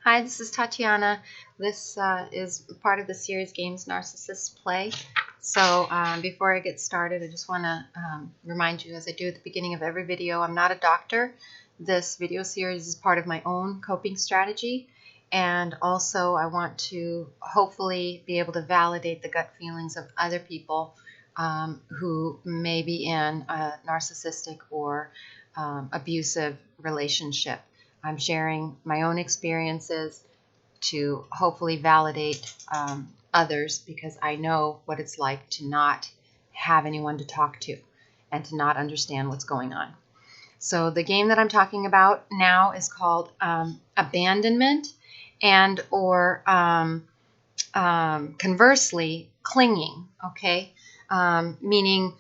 Hi, this is Tatiana. This is part of the series Games Narcissists Play. So before I get started, I just want to remind you, as I do at the beginning of every video, I'm not a doctor. This video series is part of my own coping strategy. And also I want to hopefully be able to validate the gut feelings of other people who may be in a narcissistic or abusive relationship. I'm sharing my own experiences to hopefully validate others, because I know what it's like to not have anyone to talk to and to not understand what's going on. So the game that I'm talking about now is called Abandonment, and or conversely, clinging. Okay, meaning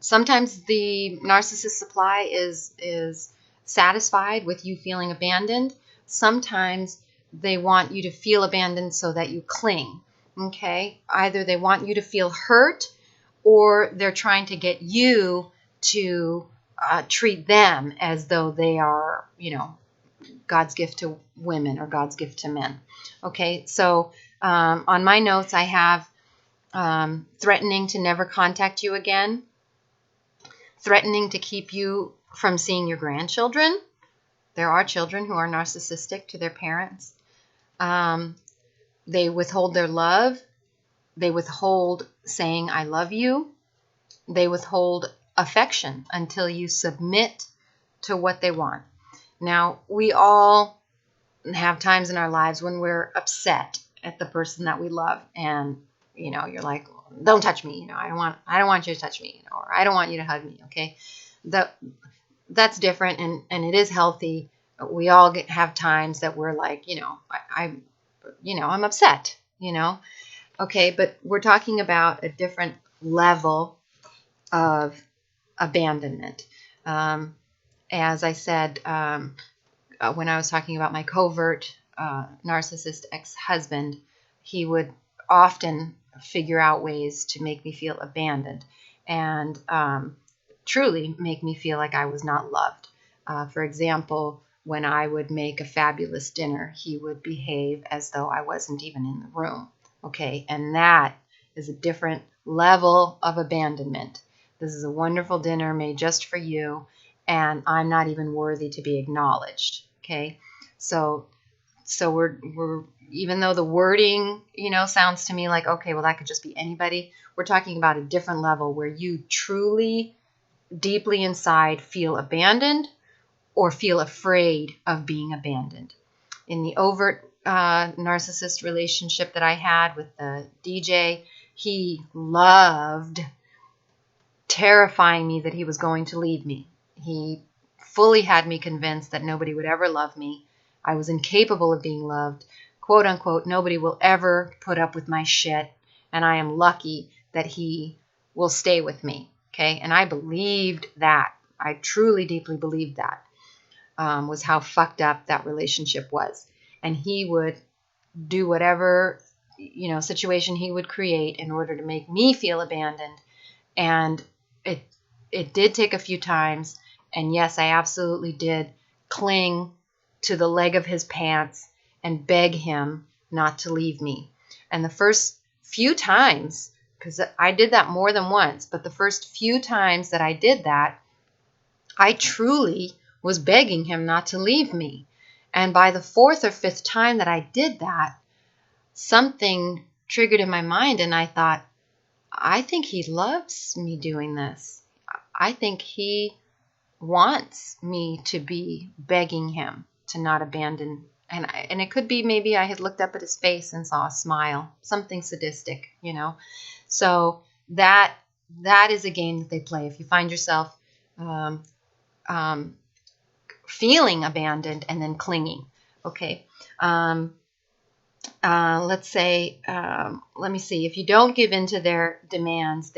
sometimes the narcissist supply is satisfied with you feeling abandoned. Sometimes they want you to feel abandoned so that you cling. Okay, either they want you to feel hurt, or they're trying to get you to treat them as though they are, God's gift to women or God's gift to men. Okay, so on my notes I have threatening to never contact you again, threatening to keep you from seeing your grandchildren. There are children who are narcissistic to their parents. They withhold their love. They withhold saying, I love you. They withhold affection until you submit to what they want. Now, we all have times in our lives when we're upset at the person that we love, and you're like, don't touch me, I don't want you to touch me, or I don't want you to hug me. Okay, that's different, and it is healthy. We all have times that we're like, I'm upset, Okay, but we're talking about a different level of abandonment. As I said, when I was talking about my covert narcissist ex-husband, he would often figure out ways to make me feel abandoned and truly make me feel like I was not loved. For example, when I would make a fabulous dinner, he would behave as though I wasn't even in the room. Okay, and that is a different level of abandonment. This is a wonderful dinner made just for you, and I'm not even worthy to be acknowledged. Okay, so we're even though the wording sounds to me like, okay, well, that could just be anybody, we're talking about a different level where you truly deeply inside feel abandoned or feel afraid of being abandoned. In the overt narcissist relationship that I had with the DJ, he loved terrifying me that he was going to leave me. He fully had me convinced that nobody would ever love me. I was incapable of being loved. Quote unquote, nobody will ever put up with my shit, and I am lucky that he will stay with me. Okay, and I believed that. I truly, deeply believed that. Was how fucked up that relationship was. And he would do whatever, situation he would create in order to make me feel abandoned. And it did take a few times. And yes, I absolutely did cling to the leg of his pants and beg him not to leave me. And the first few times, because I did that more than once, but the first few times that I did that, I truly was begging him not to leave me. And by the fourth or fifth time that I did that, something triggered in my mind, and I thought, I think he loves me doing this. I think he wants me to be begging him to not abandon. And it could be maybe I had looked up at his face and saw a smile, something sadistic, So that is a game that they play. If you find yourself feeling abandoned and then clinging. Okay. Let's say, let me see, if you don't give in to their demands,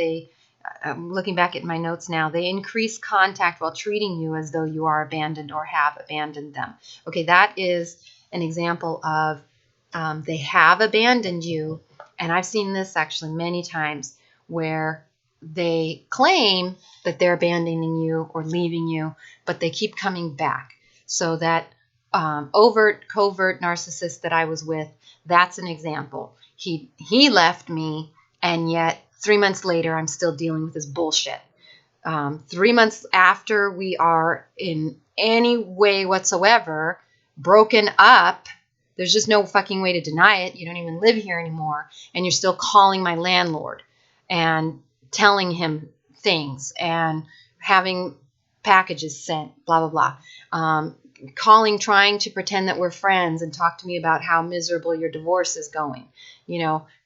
looking back at my notes now, they increase contact while treating you as though you are abandoned or have abandoned them. Okay, that is an example of they have abandoned you. And I've seen this actually many times where they claim that they're abandoning you or leaving you, but they keep coming back, so that overt, covert narcissist that I was with, that's an example. He left me, and yet 3 months later, I'm still dealing with this bullshit. 3 months after we are in any way whatsoever broken up, there's just no fucking way to deny it. You don't even live here anymore, and you're still calling my landlord and telling him things and having packages sent, blah, blah, blah. Calling, trying to pretend that we're friends and talk to me about how miserable your divorce is going.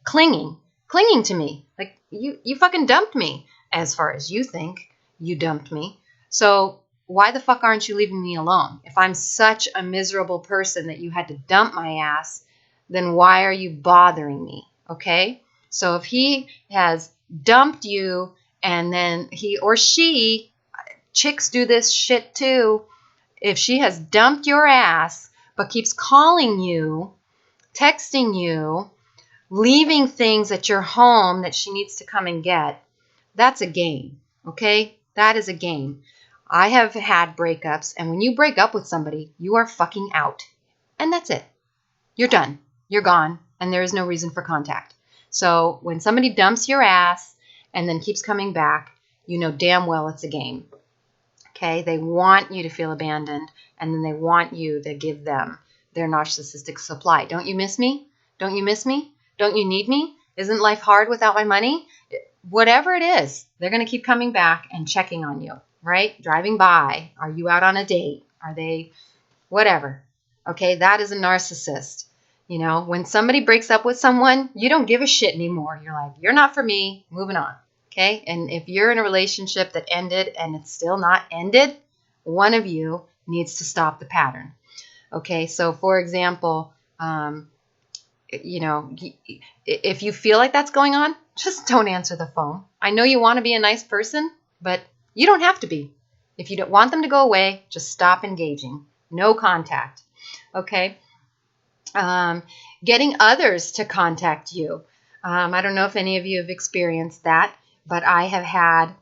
Clinging to me. Like, you fucking dumped me, as far as you think. You dumped me. So why the fuck aren't you leaving me alone? If I'm such a miserable person that you had to dump my ass, then why are you bothering me? Okay? So if he has dumped you, and then he or she, chicks do this shit too, if she has dumped your ass but keeps calling you, texting you, leaving things at your home that she needs to come and get, that's a game, okay? That is a game. I have had breakups, and when you break up with somebody, you are fucking out. And that's it. You're done. You're gone, and there is no reason for contact. So when somebody dumps your ass and then keeps coming back, you know damn well it's a game. Okay? They want you to feel abandoned, and then they want you to give them their narcissistic supply. Don't you miss me? Don't you miss me? Don't you need me? Isn't life hard without my money? Whatever it is, they're going to keep coming back and checking on you, right? Driving by. Are you out on a date? Are they whatever? Okay, that is a narcissist. When somebody breaks up with someone, you don't give a shit anymore. You're like, you're not for me, moving on. Okay, and if you're in a relationship that ended and it's still not ended, one of you needs to stop the pattern. Okay, so for example, if you feel like that's going on, just don't answer the phone. I know you want to be a nice person, but you don't have to be. If you don't want them to go away, just stop engaging. No contact. Okay? Getting others to contact you. I don't know if any of you have experienced that, but I have had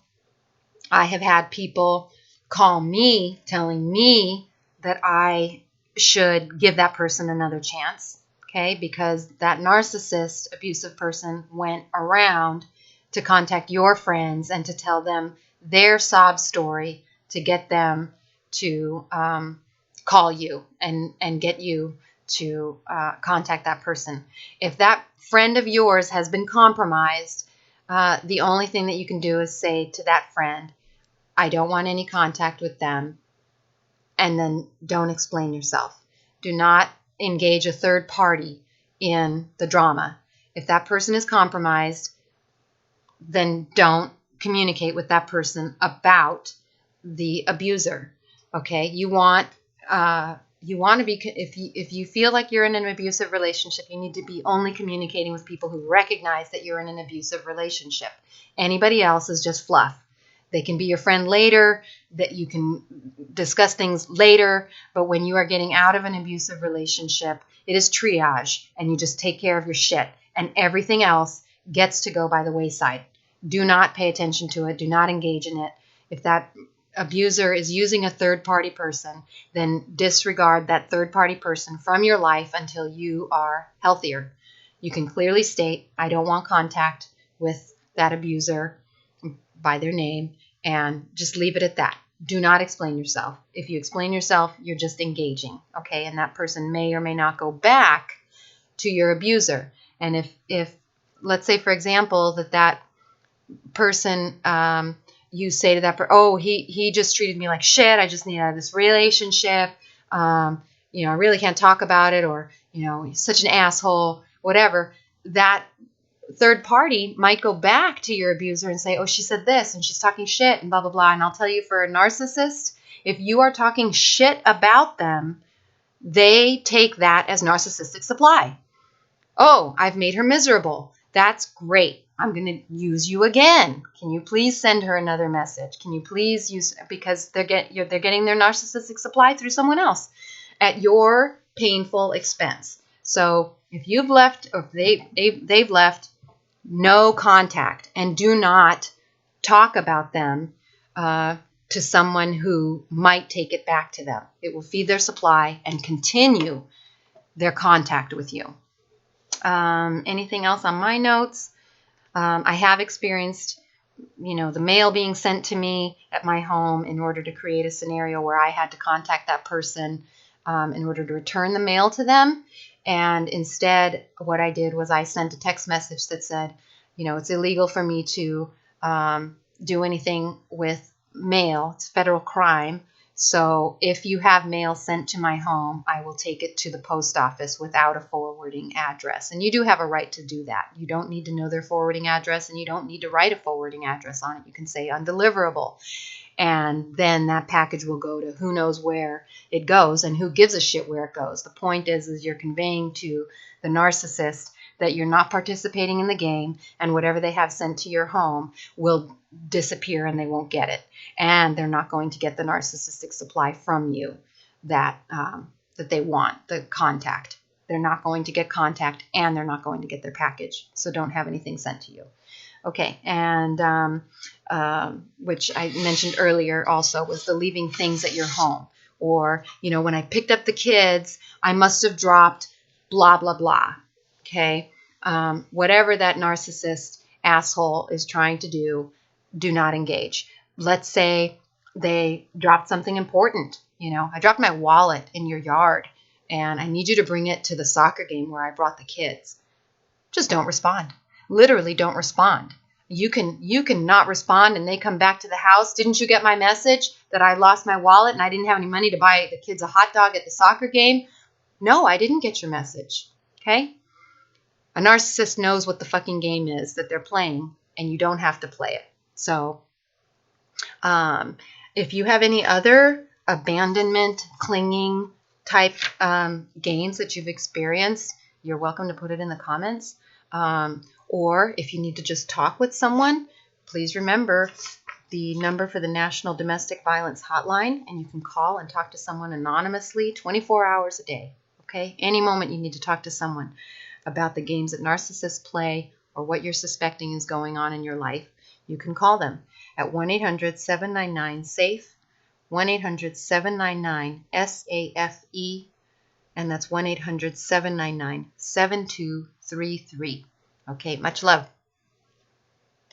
people call me telling me that I should give that person another chance. Okay, because that narcissist, abusive person went around to contact your friends and to tell them their sob story to get them to call you and get you to contact that person. If that friend of yours has been compromised, the only thing that you can do is say to that friend, I don't want any contact with them, and then don't explain yourself. Do not engage a third party in the drama. If that person is compromised, then don't communicate with that person about the abuser. Okay? You want to be, if you feel like you're in an abusive relationship, you need to be only communicating with people who recognize that you're in an abusive relationship. Anybody else is just fluff. They can be your friend later, that you can discuss things later, but when you are getting out of an abusive relationship, it is triage, and you just take care of your shit, and everything else gets to go by the wayside. Do not pay attention to it. Do not engage in it. If that abuser is using a third-party person, then disregard that third-party person from your life until you are healthier. You can clearly state, I don't want contact with that abuser by their name, and just leave it at that. Do not explain yourself. If you explain yourself, you're just engaging, okay? And that person may or may not go back to your abuser. And if let's say, for example, that person, you say to that person, oh, he just treated me like shit. I just need out of this relationship. I really can't talk about it, or, he's such an asshole, whatever. That third party might go back to your abuser and say, oh, she said this and she's talking shit and blah, blah, blah. And I'll tell you, for a narcissist, if you are talking shit about them, they take that as narcissistic supply. Oh, I've made her miserable. That's great. I'm going to use you again. Can you please send her another message? Can you please use, because they're getting their narcissistic supply through someone else at your painful expense. So if you've left, or if they've left, no contact, and do not talk about them to someone who might take it back to them. It will feed their supply and continue their contact with you. Anything else on my notes? I have experienced, the mail being sent to me at my home in order to create a scenario where I had to contact that person in order to return the mail to them. And instead, what I did was I sent a text message that said, it's illegal for me to do anything with mail. It's federal crime. So if you have mail sent to my home, I will take it to the post office without a forwarding address. And you do have a right to do that. You don't need to know their forwarding address, and you don't need to write a forwarding address on it. You can say undeliverable. And then that package will go to who knows where it goes, and who gives a shit where it goes. The point is you're conveying to the narcissist that you're not participating in the game, and whatever they have sent to your home will disappear and they won't get it. And they're not going to get the narcissistic supply from you that they want, the contact. They're not going to get contact, and they're not going to get their package. So don't have anything sent to you. Okay, and which I mentioned earlier also was the leaving things at your home. Or, when I picked up the kids, I must have dropped blah, blah, blah. Okay, whatever that narcissist asshole is trying to do not engage. Let's say they dropped something important. I dropped my wallet in your yard, and I need you to bring it to the soccer game where I brought the kids. Just don't respond. Literally don't respond. You can not respond, and they come back to the house. Didn't you get my message that I lost my wallet and I didn't have any money to buy the kids a hot dog at the soccer game? No, I didn't get your message. Okay? A narcissist knows what the fucking game is that they're playing, and you don't have to play it. So if you have any other abandonment, clinging type games that you've experienced, you're welcome to put it in the comments. Or if you need to just talk with someone, please remember the number for the National Domestic Violence Hotline, and you can call and talk to someone anonymously 24 hours a day. Okay? Any moment you need to talk to someone about the games that narcissists play or what you're suspecting is going on in your life, you can call them at 1-800-799-SAFE, 1-800-799-SAFE, and that's 1-800-799-7233. Okay, much love.